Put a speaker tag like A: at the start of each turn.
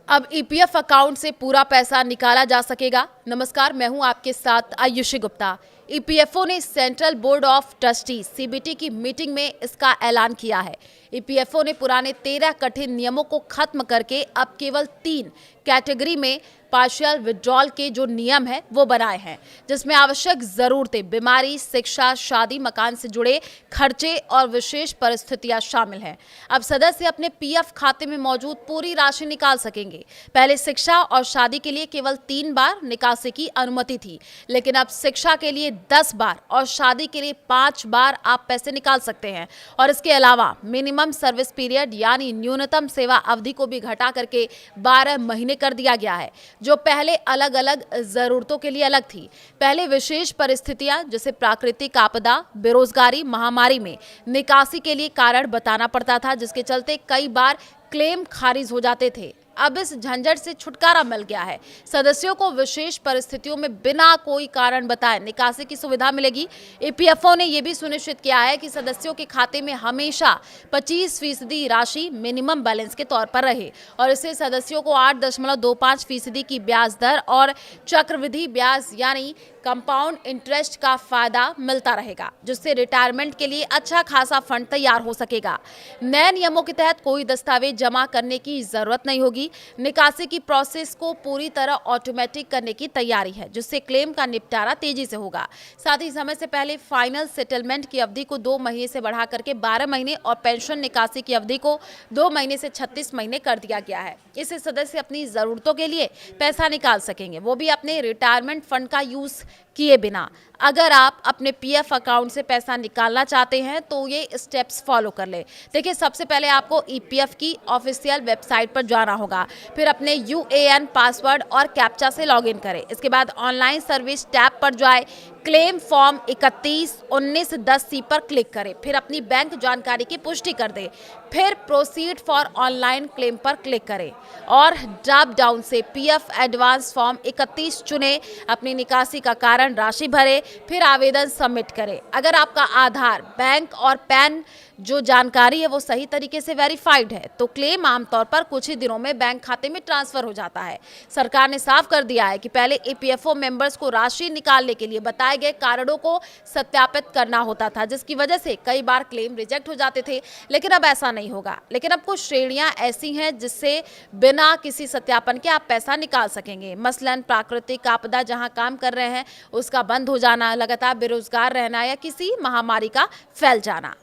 A: अब EPF account से पूरा पैसा निकाला जा सकेगा। नमस्कार, मैं हूं आपके साथ आयुषी गुप्ता। ईपीएफओ ने central board of trustees CBT की मीटिंग में इसका ऐलान किया है। ईपीएफओ ने पुराने 13 कठिन नियमों को खत्म करके अब केवल 3 कैटेगरी में पार्शियल विड्रॉल के जो नियम है वो बनाए हैं, जिसमें आवश्यक जरूरतें, बीमारी, शिक्षा, शादी, मकान से जुड़े खर्चे और विशेष परिस्थितियां शामिल हैं। अब सदस्य अपने पीएफ खाते में मौजूद पूरी राशि निकाल सकेंगे। पहले शिक्षा और शादी के लिए केवल 3 बार निकासी की अनुमति थी, लेकिन अब शिक्षा के लिए 10 बार और शादी के लिए 5 बार आप पैसे निकाल सकते हैं। और इसके अलावा मिनिमम सर्विस पीरियड यानी न्यूनतम सेवा अवधि को भी घटा करके 12 महीने कर दिया गया है, जो पहले अलग अलग जरूरतों के लिए अलग थी। पहले विशेष परिस्थितियां जैसे प्राकृतिक आपदा, बेरोजगारी, महामारी में निकासी के लिए कारण बताना पड़ता था, जिसके चलते कई बार क्लेम खारिज हो जाते थे। अब इस झंझट से छुटकारा मिल गया है। सदस्यों को विशेष परिस्थितियों में बिना कोई कारण बताए निकासी की सुविधा मिलेगी। ईपीएफओ ने यह भी सुनिश्चित किया है कि सदस्यों के खाते में हमेशा 25% राशि मिनिमम बैलेंस के तौर पर रहे और इससे सदस्यों को 8.25% की ब्याज दर और चक्रवृद्धि ब्याज यानी कंपाउंड इंटरेस्ट का फायदा मिलता रहेगा, जिससे रिटायरमेंट के लिए अच्छा खासा फंड तैयार हो सकेगा। नए नियमों के तहत कोई दस्तावेज जमा करने की जरूरत नहीं होगी। निकासी की प्रोसेस को पूरी तरह ऑटोमेटिक करने की तैयारी है, जिससे क्लेम का निपटारा तेजी से होगा। साथ ही समय से पहले फाइनल सेटलमेंट की अवधि को 2 महीने से बढ़ा करके 12 महीने और पेंशन निकासी की अवधि को 2 महीने से 36 महीने कर दिया गया है। इससे सदस्य अपनी जरूरतों के लिए पैसा निकाल सकेंगे, वो भी अपने रिटायरमेंट फंड का यूज किए बिना। अगर आप अपने पीएफ अकाउंट से पैसा निकालना चाहते हैं तो ये स्टेप्स फॉलो कर ले। देखिए, सबसे पहले आपको ईपीएफ की ऑफिशियल वेबसाइट पर जाना होगा, फिर अपने यूएएन पासवर्ड और कैप्चा से लॉगिन करें। इसके बाद ऑनलाइन सर्विस टैब पर जाए, क्लेम फॉर्म 311910C पर क्लिक करें, फिर अपनी बैंक जानकारी की पुष्टि कर दें, फिर प्रोसीड फॉर ऑनलाइन क्लेम पर क्लिक करें और ड्रॉप डाउन से पीएफ एडवांस फॉर्म 31 चुने, अपनी निकासी का कारण राशि भरे, फिर आवेदन सबमिट करें। अगर आपका आधार, बैंक और पैन जो जानकारी है वो सही तरीके से वेरीफाइड है तो क्लेम आमतौर पर कुछ ही दिनों में बैंक खाते में ट्रांसफर हो जाता है। सरकार ने साफ कर दिया है कि पहले ईपीएफओ मेंबर्स को राशि निकालने के लिए बताए गए कारणों को सत्यापित करना होता था, जिसकी वजह से कई बार क्लेम रिजेक्ट हो जाते थे, लेकिन अब ऐसा नहीं होगा। लेकिन अब कुछ श्रेणियां ऐसी हैं जिससे बिना किसी सत्यापन के आप पैसा निकाल सकेंगे। मसलन प्राकृतिक आपदा, जहां काम कर रहे हैं उसका बंद हो जाना, लगातार बेरोजगार रहना या किसी महामारी का फैल जाना।